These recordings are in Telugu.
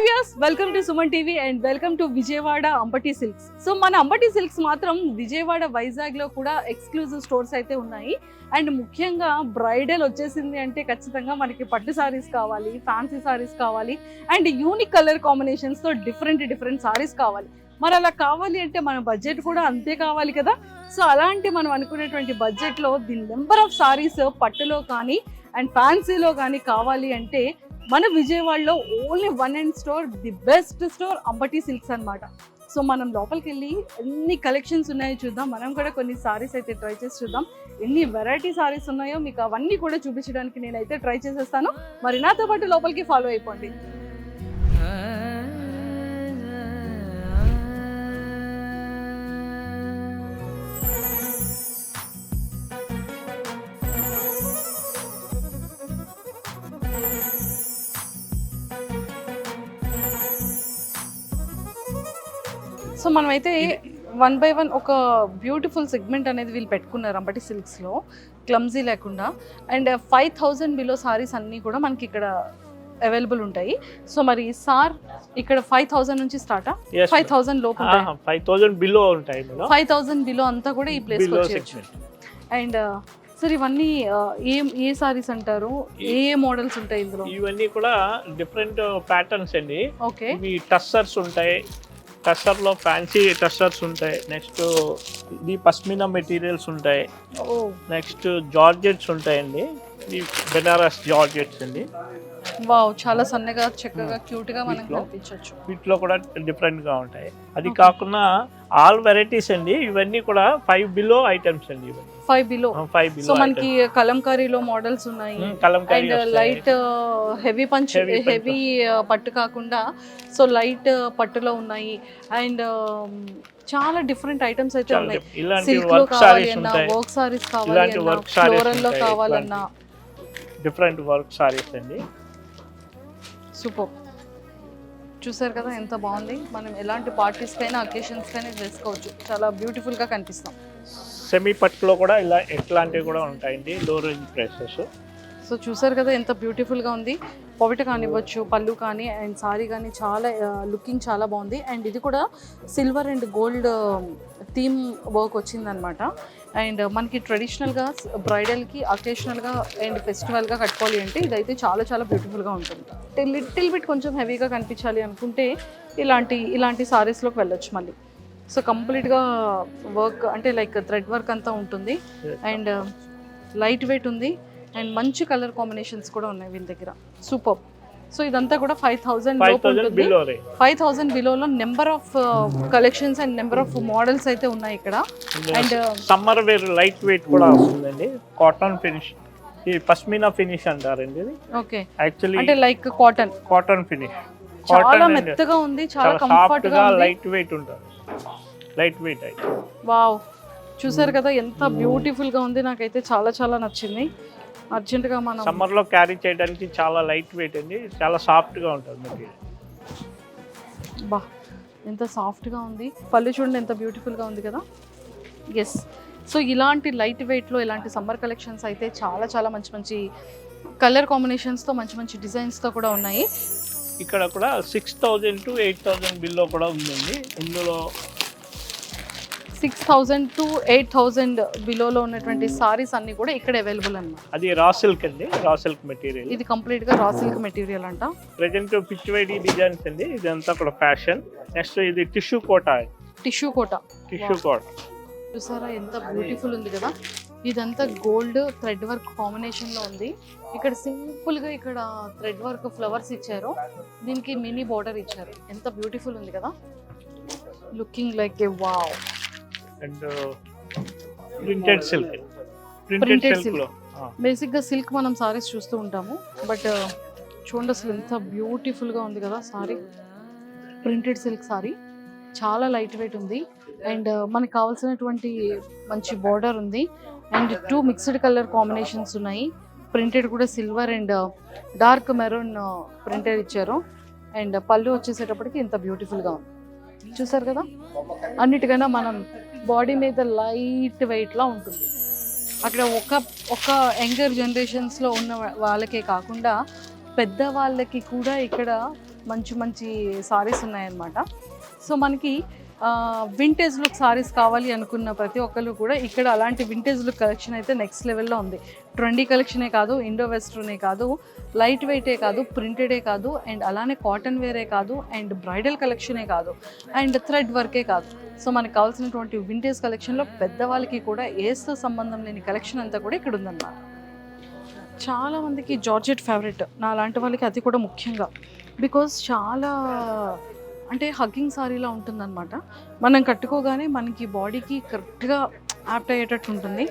Viewers, welcome to Suman TV and welcome to Vijayawada Ambati silks. So మన అంబటి సిల్క్స్ మాత్రం విజయవాడ వైజాగ్ లో కూడా ఎక్స్క్లూజివ్ స్టోర్స్ అయితే ఉన్నాయి. అండ్ ముఖ్యంగా బ్రైడల్ వచ్చేసింది అంటే ఖచ్చితంగా మనకి పట్టు సారీస్ కావాలి, ఫ్యాన్సీ సారీస్ కావాలి అండ్ యూనిక్ కలర్ కాంబినేషన్స్ తో డిఫరెంట్ సారీస్ కావాలి. మరి అలా కావాలి అంటే మన బడ్జెట్ కూడా అంతే కావాలి కదా. సో అలాంటి మనం అనుకునేటువంటి బడ్జెట్ లో ది నెంబర్ ఆఫ్ సారీస్ పట్టులో కానీ అండ్ ఫ్యాన్సీలో కానీ కావాలి అంటే మన విజయవాడలో only one and store, the best store Ambati silks అన్నమాట. సో మనం లోపలికి వెళ్ళి ఎన్ని కలెక్షన్స్ ఉన్నాయో చూద్దాం. మనం కూడా కొన్ని సారీస్ అయితే ట్రై చేసి చూద్దాం. ఎన్ని వెరైటీ సారీస్ ఉన్నాయో మీకు అవన్నీ కూడా చూపించడానికి నేనైతే ట్రై చేసేస్తాను. మరి నాతో పాటు లోపలికి ఫాలో అయిపోండి. సో మనమైతే వన్ బై వన్ ఒక బ్యూటిఫుల్ సెగ్మెంట్ అనేది వీళ్ళు పెట్టుకున్నారు అంబటి సిల్క్స్లో, క్లమ్జీ లేకుండా. అండ్ 5000 బిలో సారీస్ అన్నీ కూడా మనకి ఇక్కడ అవైలబుల్ ఉంటాయి. సో మరి సార్ ఇక్కడ 5000 నుంచి స్టార్టా? 5000 లోపు 5000 బిలో ఉంటాయి. 5000 బిలో అంతా కూడా ఈ ప్లేస్ వచ్చేయచ్చు. అండ్ సార్ ఇవన్నీ ఏ సారీస్ అంటారు? ఏ మోడల్స్ ఉంటాయి ఇందులో? ఇవన్నీ కూడా డిఫరెంట్ ప్యాటర్న్స్ అండి. ఓకే, ఇవి టస్సర్స్ ఉంటాయి, టస్సర్లో ఫ్యాన్సీ టస్సర్స్ ఉంటాయి. నెక్స్ట్ ఇది పష్మినా మెటీరియల్స్ ఉంటాయి. నెక్స్ట్ జార్జెట్స్ ఉంటాయండి. ఇది బెనారస్ జార్జెట్స్ అండి. వావ్, చాలా సన్నగా చక్కగా క్యూట్ గా మనం కనిపించొచ్చు. వీటిలో కూడా డిఫరెంట్ గా ఉంటాయి. అది కాకుండా ఆల్ వెరైటీస్ అండి. ఇవన్నీ కూడా 5 బిలో ఐటమ్స్ అండి. ఇవన్నీ 5 బిలో. సో మనకి items. కలంకారీలో మోడల్స్ ఉన్నాయి. Kalamkari and light heavy punch, heavy పట్టు కాకుండా సో లైట్ పట్టులో ఉన్నాయి. అండ్ చాలా డిఫరెంట్ ఐటమ్స్ అయితే ఉన్నాయి. సిల్క్ లో కావాలన్నా, వర్క్ సారీస్ కావాలన్నా, ఫ్లోరల్ లో కావాలన్నా డిఫరెంట్ వర్క్ సారీస్ అండి. సూపర్. చూసారు కదా ఎంత బాగుంది. మనం ఎలాంటి పార్టీస్ కైనా అకేషన్స్ కైనా వేసుకోవచ్చు. చాలా బ్యూటిఫుల్ గా కనిపిస్తాం. సెమీ పట్టులో కూడా ఇలా ఎట్లాంటివి కూడా ఉంటాయండి, లో రేంజ్ ప్రైసెస్. సో చూసారు కదా ఎంత బ్యూటిఫుల్గా ఉంది. పొవిట కానివ్వచ్చు, పళ్ళు కానీ అండ్ సారీ కానీ చాలా లుకింగ్ చాలా బాగుంది. అండ్ ఇది కూడా silver and gold theme work వచ్చిందనమాట. అండ్ మనకి ట్రెడిషనల్గా బ్రైడల్కి, అకేషనల్గా అండ్ ఫెస్టివల్గా కట్టుకోవాలి అంటే ఇదైతే చాలా చాలా బ్యూటిఫుల్గా ఉంటుంది. లిటిల్ బిట్ కొంచెం హెవీగా కనిపించాలి అనుకుంటే ఇలాంటి సారీస్లోకి వెళ్ళొచ్చు మళ్ళీ. సో కంప్లీట్గా వర్క్ అంటే లైక్ థ్రెడ్ వర్క్ అంతా ఉంటుంది. అండ్ లైట్ వెయిట్ ఉంది. అండ్ మంచి కలర్ కాంబినేషన్స్ కూడా ఉన్నాయి వీళ్ళ దగ్గర. సూపర్. సో ఇదంతా కూడా 5000 లోపు ఉంటుంది. 5000 బిలోలో number of collections and number of models అయితే ఉన్నాయి ఇక్కడ. And summer wear light weight కూడా వస్తుందండి. కాటన్ ఫినిష్, ఈ పష్మినా ఫినిష్ అంటారండి ఇది. ఓకే, యాక్చువల్లీ అంటే లైక్ కాటన్ ఫినిష్. చాలా మెత్తగా ఉంది, చాలా కంఫర్ట్ గా ఉంది, లైట్ వెయిట్ ఉంటుంది. లైట్ వెయిట్ అయితే వావ్. చూసారు కదా ఎంత బ్యూటిఫుల్ గా ఉంది. నాకైతే చాలా చాలా నచ్చింది. అర్జెంటుగా మనం సమ్మర్ లో క్యారీ చేయడానికి చాలా లైట్ వెయిట్ అండి. చాలా సాఫ్ట్ గా ఉంటుంది మెటీరియల్. బా, ఎంత సాఫ్ట్ గా ఉంది. పళ్ళు చూడండి ఎంత బ్యూటిఫుల్ గా ఉంది కదా. ఎస్. సో ఇలాంటి లైట్ వెయిట్ లో ఇలాంటి సమ్మర్ కలెక్షన్స్ అయితే చాలా చాలా మంచి కలర్ కాంబినేషన్స్ తో, మంచి డిజైన్స్ తో కూడా ఉన్నాయి. ఇక్కడ కూడా 6000 to 8000 బిల్లో కూడా ఉందండి. ఇందులో 6000 to 8000 బిలోలో ఉన్నటువంటి సారీస్ అన్ని కూడా ఇక్కడ అవైలబుల్ అన్నమాట. అది రా సిల్క్ అండి, రా సిల్క్ మెటీరియల్. ఇది కంప్లీట్ గా రా సిల్క్ మెటీరియల్ అంట. ప్రెజెంట్ పిచ్ వైడి డిజైన్స్ అండి. ఇదంతా కూడా ఫ్యాషన్. నెక్స్ట్ ఇది టిష్యూ కోట. చూసారా ఎంత బ్యూటిఫుల్ ఉంది కదా. ఇదంతా గోల్డ్ థ్రెడ్ వర్క్ కాంబినేషన్ లో ఉంది. ఇక్కడ సింపుల్ గా ఇక్కడ థ్రెడ్ వర్క్ ఫ్లవర్స్ ఇచ్చారు, దీనికి మినీ బోర్డర్ ఇచ్చారు. ఎంత బ్యూటిఫుల్ ఉంది కదా. Looking like A wow. And printed silk. Basic గా సిల్క్ మనం సారీస్ చూస్తూ ఉంటాము, బట్ చూడండి అసలు ఎంత బ్యూటిఫుల్ గా ఉంది కదా సారీ. ప్రింటెడ్ సిల్క్ సారీ, చాలా లైట్ వెయిట్ ఉంది. అండ్ మనకు కావాల్సినటువంటి మంచి బోర్డర్ ఉంది. అండ్ 2 మిక్స్డ్ కలర్ కాంబినేషన్స్ ఉన్నాయి. ప్రింటెడ్ కూడా silver and dark maroon printed ఇచ్చారు. అండ్ పళ్ళు వచ్చేసేటప్పటికి ఇంత బ్యూటిఫుల్గా ఉంది. చూసారు కదా. అన్నిటికన్నా మనం బాడీ మీద లైట్ వెయిట్లా ఉంటుంది. అక్కడ ఒక యంగర్ జనరేషన్స్లో ఉన్న వాళ్ళకే కాకుండా పెద్దవాళ్ళకి కూడా ఇక్కడ మంచి మంచి సారీస్ ఉన్నాయన్నమాట. సో మనకి వింటేజ్ లుక్ సారీస్ కావాలి అనుకున్న ప్రతి ఒక్కరు కూడా ఇక్కడ అలాంటి వింటేజ్ లుక్ కలెక్షన్ అయితే నెక్స్ట్ లెవెల్లో ఉంది. ట్రెండీ కలెక్షనే కాదు, ఇండో వెస్ట్రనే కాదు, లైట్ వెయిటే కాదు, ప్రింటెడే కాదు, అండ్ అలానే కాటన్ వేరే కాదు, అండ్ బ్రైడల్ కలెక్షనే కాదు, అండ్ థ్రెడ్ వర్కే కాదు. సో మనకు కావాల్సినటువంటి వింటేజ్ కలెక్షన్లో పెద్దవాళ్ళకి కూడా ఏస్తో సంబంధం లేని కలెక్షన్ అంతా కూడా ఇక్కడ ఉందన్నమాట. చాలామందికి జార్జెట్ ఫేవరెట్, నా లాంటి వాళ్ళకి అది కూడా ముఖ్యంగా. బికాజ్ చాలా అంటే హగ్గింగ్ సారీలా ఉంటుందన్నమాట. మనం కట్టుకోగానే మనకి బాడీకి కరెక్ట్గా యాప్ట్ అయ్యేటట్టు ఉంటుంది.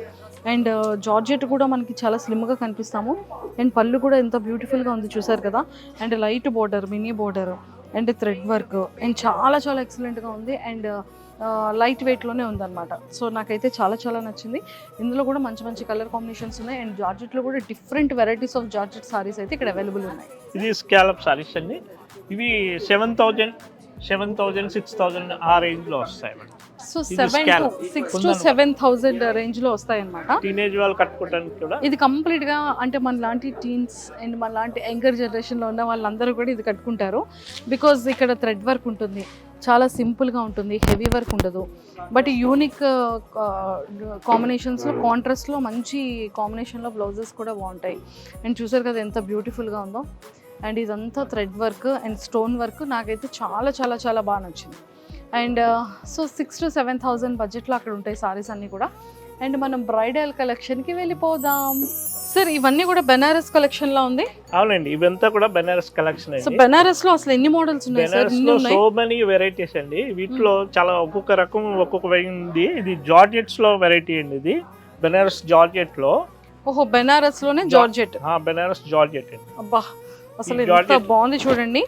అండ్ జార్జెట్ కూడా మనకి చాలా స్లిమ్గా కనిపిస్తాము. అండ్ పళ్ళు కూడా ఎంత బ్యూటిఫుల్గా ఉంది చూసారు కదా. And light border, mini border, and thread work, and చాలా చాలా ఎక్సలెంట్గా ఉంది. అండ్ లైట్ వెయిట్లోనే ఉందన్నమాట. సో నాకైతే చాలా చాలా నచ్చింది. ఇందులో కూడా మంచి మంచి కలర్ కాంబినేషన్స్ ఉన్నాయి. అండ్ జార్జెట్లో కూడా different varieties of georgette saris అయితే ఇక్కడ అవైలబుల్ ఉన్నాయి. ఇది స్కాలప్ సారీస్ అండి. ఇవి 7,000, 6,000 ఆ రేంజ్లో వస్తాయి మేడం. సో 6,000 to 7,000 రేంజ్లో వస్తాయన్నమాట. టీనేజ్ వాళ్ళు కట్టుకోవడానికి కూడా ఇది కంప్లీట్గా అంటే మన లాంటి టీన్స్ అండ్ మన లాంటి యంగర్ జనరేషన్లో ఉన్న వాళ్ళందరూ కూడా ఇది కట్టుకుంటారు. బికాజ్ ఇక్కడ థ్రెడ్ వర్క్ ఉంటుంది, చాలా సింపుల్గా ఉంటుంది, హెవీ వర్క్ ఉండదు. బట్ యూనిక్ కాంబినేషన్స్లో, కాంట్రాస్ట్లో మంచి కాంబినేషన్లో బ్లౌజెస్ కూడా బాగుంటాయి. అండ్ చూసారు కదా ఎంత బ్యూటిఫుల్గా ఉందో. అండ్ ఇదంతా thread work and stone work నాకైతే చాలా చాలా చాలా బాగా నచ్చింది. అండ్ సో 6,000 to 7,000 బడ్జెట్లో అక్కడ ఉంటాయి సారీస్ అన్నీ కూడా. అండ్ మనం బ్రైడల్ కలెక్షన్కి వెళ్ళిపోదాం. సార్ ఇవన్నీ కూడా బెనారస్ కలెక్షన్లో ఉంది. అవునండి, ఇవంతా కూడా బెనారస్ కలెక్షన్. సో బెనారస్లో అసలు ఎన్ని మోడల్స్ ఉన్నాయి సార్? సో మెనీ వెరైటీస్ అండి. వీటిలో చాలా ఒక్కొక్క రకం ఒక్కొక్క ఉంది. ఇది జార్జెట్స్లో వెరైటీ అండి. ఇది బెనారస్ జార్జెట్లో. ఓహో, బెనారస్లోనే జార్జెట్. బెనారస్ జార్జెట్ అండి. అబ్బా అసలు ఎంత బాగుంది చూడండి.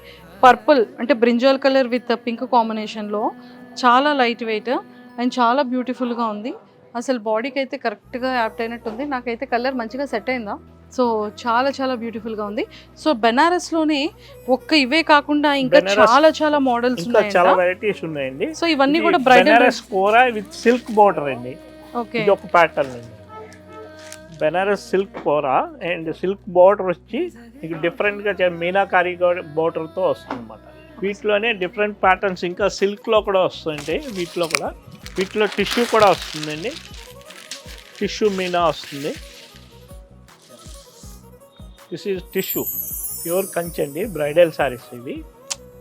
పర్పుల్ అంటే బ్రింజాల్ కలర్ విత్ పింక్ కాంబినేషన్లో, చాలా లైట్ వెయిట్ అండ్ చాలా బ్యూటిఫుల్గా ఉంది. అసలు బాడీకి అయితే కరెక్ట్గా యాప్ట్ అయినట్టు ఉంది. నాకైతే కలర్ మంచిగా సెట్ అయిందా. సో చాలా చాలా బ్యూటిఫుల్గా ఉంది. సో బెనారస్లోనే ఒక్క ఇవే కాకుండా ఇంకా చాలా చాలా మోడల్స్ ఉన్నాయి, చాలా వెరైటీస్ ఉన్నాయండి. సో ఇవన్నీ కూడా bridal kora with silk border అండి. ఓకే, ఇది ఒక ప్యాటర్న్ అండి. Banaras silk kora and silk border వచ్చి మీకు డిఫరెంట్గా మీనాకారి బోర్డర్తో వస్తుంది అన్నమాట. వీటిలోనే డిఫరెంట్ ప్యాటర్న్స్ ఇంకా సిల్క్లో కూడా వస్తుంటాయి. వీటిలో టిష్యూ కూడా వస్తుందండి. టిష్యూ మీనా వస్తుంది. This is tissue, pure Kanchi అండి. బ్రైడల్ సారీస్ ఇవి.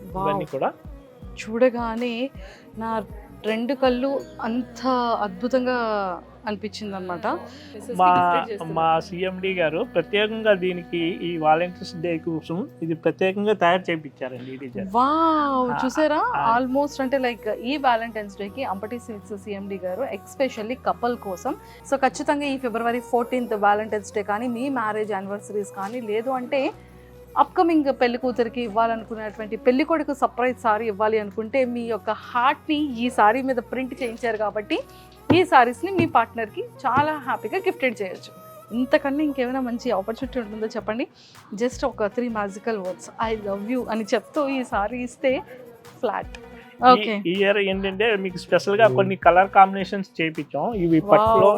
ఇవన్నీ కూడా చూడగానే నా రెండు కళ్ళు అంత అద్భుతంగా అనిపించింది అనమాట. మా సిఎండి గారు ప్రత్యేకంగా దీనికి ఈ వాలంటీర్స్ డే కోసం ఇది ప్రత్యేకంగా తయారు చేయించారండి ఈ డిజైన్. వావ్, చూసారా? ఆల్మోస్ట్ అంటే లైక్ ఈ వ్యాలంటైన్స్ డేకి అంపటి సిల్క్స్ సిఎండి గారు ఎక్స్పెషల్లీ కపుల్ కోసం. సో ఖచ్చితంగా ఈ February 14th వ్యాలంటైన్స్ డే కానీ, మీ మ్యారేజ్ యానివర్సరీస్ కానీ, లేదు అంటే అప్కమింగ్ పెళ్లి కూతురికి ఇవ్వాలనుకునేటువంటి పెళ్లి కొడుకు సర్ప్రైజ్ సారీ ఇవ్వాలి అనుకుంటే మీ యొక్క హార్ట్ని ఈ సారీ మీద ప్రింట్ చేయించారు కాబట్టి ఈ సారీస్ని మీ పార్ట్నర్కి చాలా హ్యాపీగా గిఫ్టెడ్ చేయొచ్చు. ఇంతకన్నా ఇంకేమైనా మంచి ఆపర్చునిటీ ఉంటుందో చెప్పండి. జస్ట్ ఒక 3 magical words, I love you అని చెప్తూ ఈ సారీ ఇస్తే ఫ్లాట్. ఓకే, ఈ ఇయర్ ఏంటంటే మీకు స్పెషల్ గా కొన్ని కలర్ కాంబినేషన్స్ చేయించాం. ఇవి పట్టులో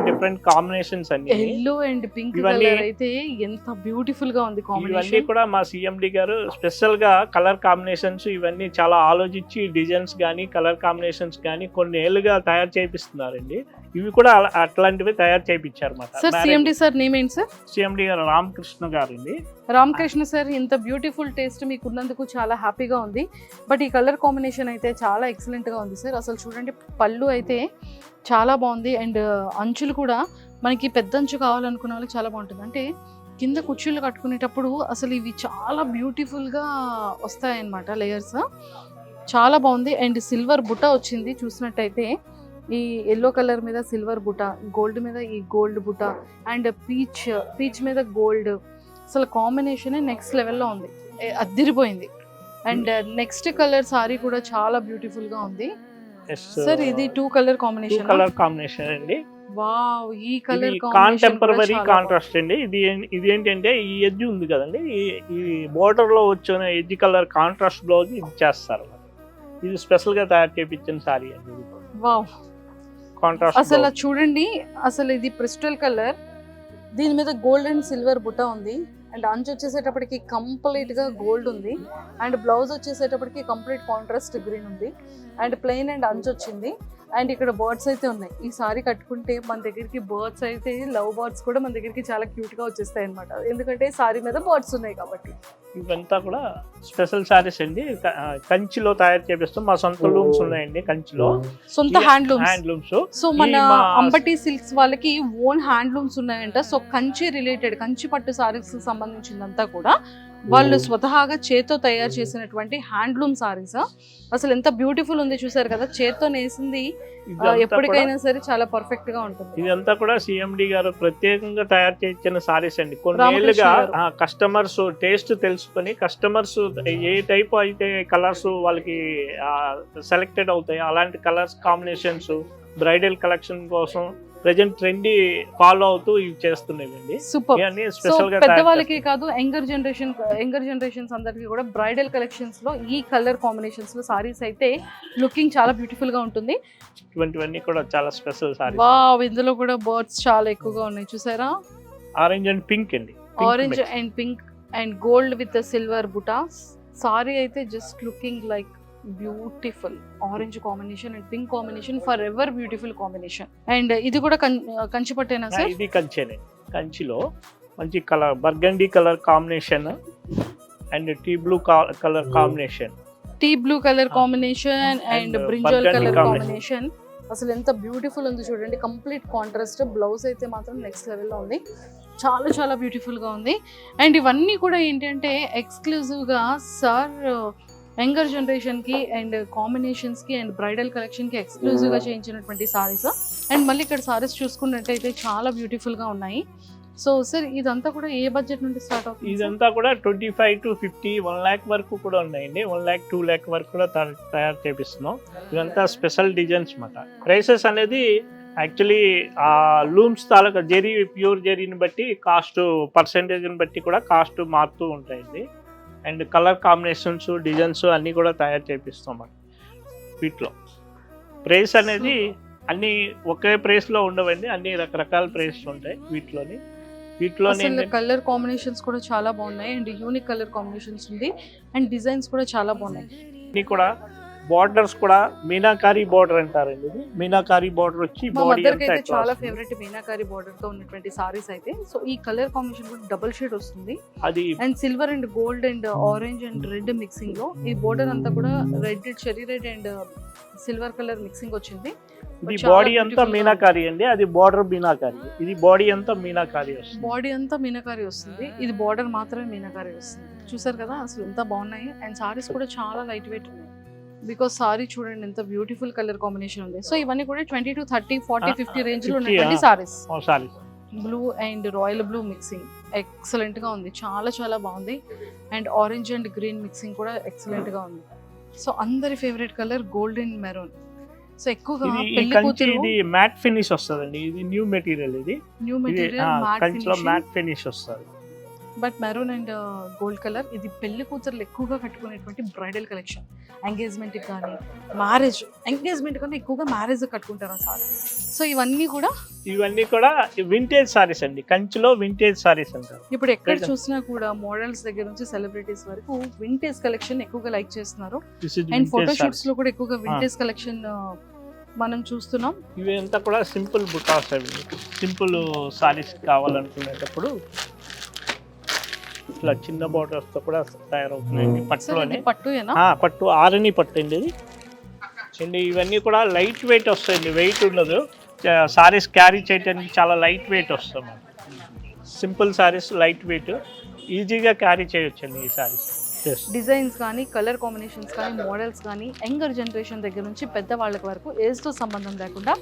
డిఫరెంట్ కాంబినేషన్స్ అన్ని. ఎల్లో అండ్ పింక్ కలర్ అయితే ఎంత బ్యూటిఫుల్ గా ఉంది కాంబినేషన్. ఇవన్నీ కూడా మా సిఎండి గారు స్పెషల్ గా కలర్ కాంబినేషన్స్ ఇవన్నీ చాలా ఆలోచించి డిజైన్స్ కానీ కలర్ కాంబినేషన్స్ కానీ కొన్ని ఏళ్ళుగా తయారు చేపిస్తున్నారండి. ఇవి కూడా అట్లాంటివి తయారు చేయించారు అన్నమాట. సార్ సిఎండి సార్ నేమ్ ఏంటి సార్? సిఎండి గారు రామకృష్ణ గారు అండి. రామకృష్ణ సార్, ఇంత బ్యూటిఫుల్ టేస్ట్ మీకు ఉన్నందుకు చాలా హ్యాపీగా ఉంది. బట్ ఈ కలర్ కాంబినేషన్ అయితే చాలా ఎక్సలెంట్గా ఉంది సార్. అసలు చూడండి, పళ్ళు అయితే చాలా బాగుంది. అండ్ అంచులు కూడా మనకి పెద్ద అంచు కావాలనుకున్న వాళ్ళకి చాలా బాగుంటుంది. అంటే కింద కుర్చీలు కట్టుకునేటప్పుడు అసలు ఇవి చాలా బ్యూటిఫుల్గా వస్తాయన్నమాట లేయర్స్. చాలా బాగుంది. అండ్ సిల్వర్ బుట్ట వచ్చింది చూసినట్టయితే. ఈ ఎల్లో కలర్ మీద సిల్వర్ బుట్ట, గోల్డ్ మీద ఈ గోల్డ్ బుట్ట, అండ్ పీచ్ మీద గోల్డ్. అసలు కాంబినేషనే నెక్స్ట్ లెవెల్లో ఉంది, అద్దిరిపోయింది. అండ్ నెక్స్ట్ కలర్ సారీ కూడా చాలా బ్యూటిఫుల్ గా ఉంది సార్. ఇది 2 కలర్ కాంబినేషన్ అండి. వావ్, ఈ కలర్ కాంటెంపరరీ కాంట్రాస్ట్ అండి. ఇది ఏంటంటే ఈ ఎడ్జ్ ఉంది కదండి, ఈ బోర్డర్ లో వచ్చిన ఎడ్జ్ కలర్ కాంట్రాస్ట్ బ్లౌజ్ ఇది చేస్తారు. ఇది స్పెషల్ గా తయారు చేయించిన సారీ అండి. వావ్, కాంట్రాస్ట్ అసలు చూడండి, అసలు ఇది క్రిస్టల్ కలర్, దీని మీద గోల్డ్ అండ్ సిల్వర్ బుట్ట ఉంది. అండ్ అంచు వచ్చేసేటప్పటికి కంప్లీట్గా గోల్డ్ ఉంది. అండ్ బ్లౌజ్ వచ్చేసేటప్పటికి కంప్లీట్ కాంట్రాస్ట్ గ్రీన్ ఉంది. అండ్ ప్లెయిన్ అండ్ అంచు వచ్చింది. అండ్ ఇక్కడ బర్డ్స్ అయితే ఉన్నాయి. ఈ సారీ కట్టుకుంటే మన దగ్గరికి బర్డ్స్ అయితే లవ్ బర్డ్స్ కూడా మన దగ్గరికి చాలా క్యూట్గా వచ్చేస్తాయి అనమాట. ఎందుకంటే సారీ మీద బర్డ్స్ ఉన్నాయి కాబట్టి. ఇవంతా కూడా స్పెషల్ సారీస్ అండి. కంచిలో తయారు చేపిస్తాం. మా సొంత లూమ్స్ ఉన్నాయండి కంచిలో, సొంత హ్యాండ్లూమ్స్. సో మన మా అంబటి సిల్క్స్ వాళ్ళకి ఓన్ హ్యాండ్లూమ్స్ ఉన్నాయంట. సో కంచి రిలేటెడ్, కంచి పట్టు సారీస్ సంబంధించిందంతా కూడా వాళ్ళు స్వతహాగా చేత్తో తయారు చేసినటువంటి హ్యాండ్లూమ్ సారీస్. అసలు ఎంత బ్యూటిఫుల్ ఉంది చూసారు కదా, చేత్తో నేసింది ఎప్పటికైనా సరే చాలా పర్ఫెక్ట్ గా ఉంటుంది. ఇదంతా కూడా సిఎండి గారు ప్రత్యేకంగా తయారు చేసిన సారీస్ అండి. కొన్నేళ్ళుగా కస్టమర్స్ టేస్ట్ తెలుసుకొని కస్టమర్స్ ఏ టైప్ అయితే కలర్స్ వాళ్ళకి సెలెక్టెడ్ అవుతాయి అలాంటి కలర్స్ కాంబినేషన్స్ బ్రైడల్ కలెక్షన్ కోసం ప్రెజెంట్ ట్రెండ్ ఫాలో అవుతూ ఇవి చేస్తున్నాయండి. సూపర్. స్పెషల్ గా పెద్దవాళ్ళకి కాదు, యంగర్ జనరేషన్స్ అందరికి కూడా బ్రైడల్ కలెక్షన్స్ లో ఈ కలర్ కాంబినేషన్స్ లో సారీస్ అయితే లుకింగ్ చాలా బ్యూటిఫుల్ గా ఉంటుంది. ఇటువంటివన్నీ కూడా చాలా స్పెషల్ సారీస్. వావ్, ఇందులో కూడా బర్డ్స్ చాలా ఎక్కువగా ఉన్నాయి చూసారా. ఆరెంజ్ అండ్ పింక్ అండి. Orange and pink and gold with silver butas. Sari అయితే just looking like beautiful. Orange combination and pink combination, forever beautiful combination. And ఇది కూడా కంచి పట్టేనా సార్? ఇది కంచేనే. కంచిలో మంచి colour burgundy colour combination and tea blue colour combination. Tea blue colour combination and brinjal colour combination. అసలు ఎంత బ్యూటిఫుల్ ఉంది చూడండి. Complete contrast. బ్లౌజ్ అయితే మాత్రం నెక్స్ట్ లెవెల్లో ఉంది. చాలా చాలా బ్యూటిఫుల్గా ఉంది. అండ్ ఇవన్నీ కూడా ఏంటంటే ఎక్స్క్లూజివ్గా సార్ యంగర్ జనరేషన్కి అండ్ కాంబినేషన్స్కి అండ్ బ్రైడల్ కలెక్షన్కి ఎక్స్క్లూజివ్గా చేయించినటువంటి సారీస్. అండ్ మళ్ళీ ఇక్కడ సారీస్ చూసుకున్నట్టయితే చాలా బ్యూటిఫుల్గా ఉన్నాయి. సో సార్ ఇదంతా కూడా ఏ బడ్జెట్ నుండి స్టార్ట్ అవుతుంది? ఇదంతా కూడా 25 to 50, 1 lakh వరకు కూడా ఉన్నాయండి. 1 lakh 2 lakh వరకు కూడా తయారు చేపిస్తున్నాం. ఇదంతా స్పెషల్ డిజైన్స్ అన్నమాట. ప్రైసెస్ అనేది యాక్చువల్లీ ఆ లూమ్స్ తాలూకా జెరీ, ప్యూర్ జెరీని బట్టి కాస్ట్, పర్సెంటేజ్ని బట్టి కూడా కాస్ట్ మారుతూ ఉంటాయండి. అండ్ కలర్ కాంబినేషన్స్, డిజైన్స్ అన్నీ కూడా తయారు చేపిస్తాం వీటిలో. ప్రైస్ అనేది అన్ని ఒకే ప్రైస్లో ఉండవండి, అన్ని రకరకాల ప్రైస్ ఉంటాయి వీటిలోని. కలర్ కాంబినేషన్స్ కూడా చాలా బాగున్నాయి అండ్ యూనిక్ కలర్ కాంబినేషన్స్ ఉంది అండ్ డిజైన్స్ కూడా చాలా బాగున్నాయి. ఇన్ని కూడా బార్డర్స్ కూడా మీనాకారి బార్డర్ అంటారండి. ఇది మీనాకారి బార్డర్ వచ్చి బాడీ అయితే చాలా ఫేవరెట్ మీనాకారి బార్డర్ తో ఉన్నటువంటి సారీస్ అయితే. సో ఈ కలర్ కాంబినేషన్ కూడా డబుల్ షేడ్ వస్తుంది. అది and silver and gold and orange and red mixing లో ఈ బార్డర్ అంతా కూడా red, cherry red and silver colour mixing వచ్చింది. ఇది బాడీ అంతా మీనాకారి అండి, అది బార్డర్ మీనాకారి. ఇది బాడీ అంతా మీనాకారి వస్తుంది. బాడీ అంతా మీనాకారి వస్తుంది, ఇది బార్డర్ మాత్రమే మీనాకారి వస్తుంది. చూసారు కదా అసలు ఎంత బాగున్నాయి. అండ్ సారీస్ కూడా చాలా లైట్ వెయిట్ ఉన్నాయి. బికాస్ సారీ చూడండి ఎంత బ్యూటిఫుల్ కలర్ కాంబినేషన్ ఉంది. సో ఇవన్నీ కూడా 20 to 30, 40, 50 రేంజ్ లో ఉన్నటువంటి saris. Blue and royal blue mixing excellent గా ఉంది, చాలా చాలా బాగుంది. And orange and green mixing కూడా ఎక్సలెంట్ గా ఉంది. సో అందరి favourite colour gold and maroon. So ఎక్కువగా ఇది మ్యాట్ ఫినిష్ వస్తుందండి. ఇది న్యూ మెటీరియల్. ఇది న్యూ మెటీరియల్ మ్యాట్ ఫినిష్ వస్తుంది. But maroon and gold colour ఇది పెళ్లి కూతుర్లు ఎక్కువగా కట్టుకునేటువంటి బ్రైడల్ కలెక్షన్. ఎంగేజ్మెంట్కి కానీ ఎంగేజ్మెంట్ కన్నా ఎక్కువగా మ్యారేజ్ కట్టుకుంటారు ఆ సారీ. సో ఇవన్నీ కూడా వింటేజ్ సారీస్ అండి. కంచిలో వింటేజ్ సారీస్ అంటారు. ఇప్పుడు ఎక్కడ చూసినా కూడా మోడల్స్ దగ్గర నుంచి సెలబ్రిటీస్ వరకు వింటేజ్ కలెక్షన్ ఎక్కువగా లైక్ చేస్తున్నారు. అండ్ ఫోటోషూట్స్ లో కూడా ఎక్కువగా వింటేజ్ కలెక్షన్ మనం చూస్తున్నాం. ఇవి అంతా కూడా సింపుల్ బుటాస్. అవి సింపుల్ సారీస్ కావాలనుకునేటప్పుడు ఇట్లా చిన్న బోర్డర్స్ తో కూడా తయారవుతున్నాయండి. పట్టు ఆరణి పట్టు అండి ఇది. అండ్ ఇవన్నీ కూడా లైట్ వెయిట్ వస్తాయండి, వెయిట్ ఉండదు. సారీస్ క్యారీ చేయడానికి చాలా లైట్ వెయిట్ వస్తాం. సింపుల్ సారీస్ లైట్ వెయిట్, ఈజీగా క్యారీ చేయొచ్చండి ఈ సారీస్. డిజైన్స్ కానీ, కలర్ కాంబినేషన్స్ కానీ, మోడల్స్ కానీ యంగర్ జనరేషన్ దగ్గర నుంచి పెద్దవాళ్ళకి వరకు ఏజ్తో సంబంధం లేకుండా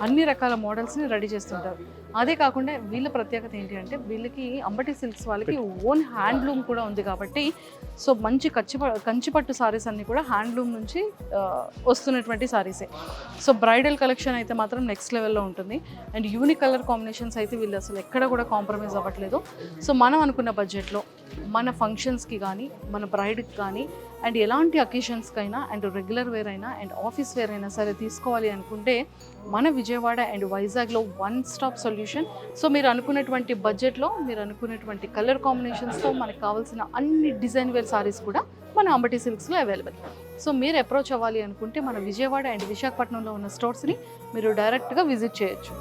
అన్ని రకాల మోడల్స్ని రెడీ చేస్తుంటారు. అదే కాకుండా వీళ్ళ ప్రత్యేకత ఏంటి అంటే వీళ్ళకి అంబటి సిల్క్స్ వాళ్ళకి ఓన్ హ్యాండ్లూమ్ కూడా ఉంది కాబట్టి సో మంచి కంచిపట్టు సారీస్ అన్నీ కూడా హ్యాండ్లూమ్ నుంచి వస్తున్నటువంటి సారీసే. సో బ్రైడల్ కలెక్షన్ అయితే మాత్రం నెక్స్ట్ లెవెల్లో ఉంటుంది. అండ్ యూనిక్ కలర్ కాంబినేషన్స్ అయితే వీళ్ళు అసలు ఎక్కడ కూడా కాంప్రమైజ్ అవ్వట్లేదు. సో మనం అనుకున్న బడ్జెట్లో మన ఫంక్షన్స్కి కానీ, మన బ్రైడ్కి కానీ, అండ్ ఎలాంటి అకేషన్స్కైనా అండ్ రెగ్యులర్ వేర్ అయినా అండ్ ఆఫీస్ వేర్ అయినా సరే తీసుకోవాలి అనుకుంటే మన విజయవాడ అండ్ వైజాగ్లో వన్ స్టాప్ సొల్యూషన్. సో మీరు అనుకున్నటువంటి బడ్జెట్లో, మీరు అనుకున్నటువంటి కలర్ కాంబినేషన్స్తో మనకు కావాల్సిన అన్ని డిజైన్ వేర్ సారీస్ కూడా మన అంబటి సిల్క్స్లో అవైలబుల్. సో మీరు అప్రోచ్ అవ్వాలి అనుకుంటే మన విజయవాడ అండ్ విశాఖపట్నంలో ఉన్న స్టోర్స్ని మీరు డైరెక్ట్గా విజిట్ చేయొచ్చు.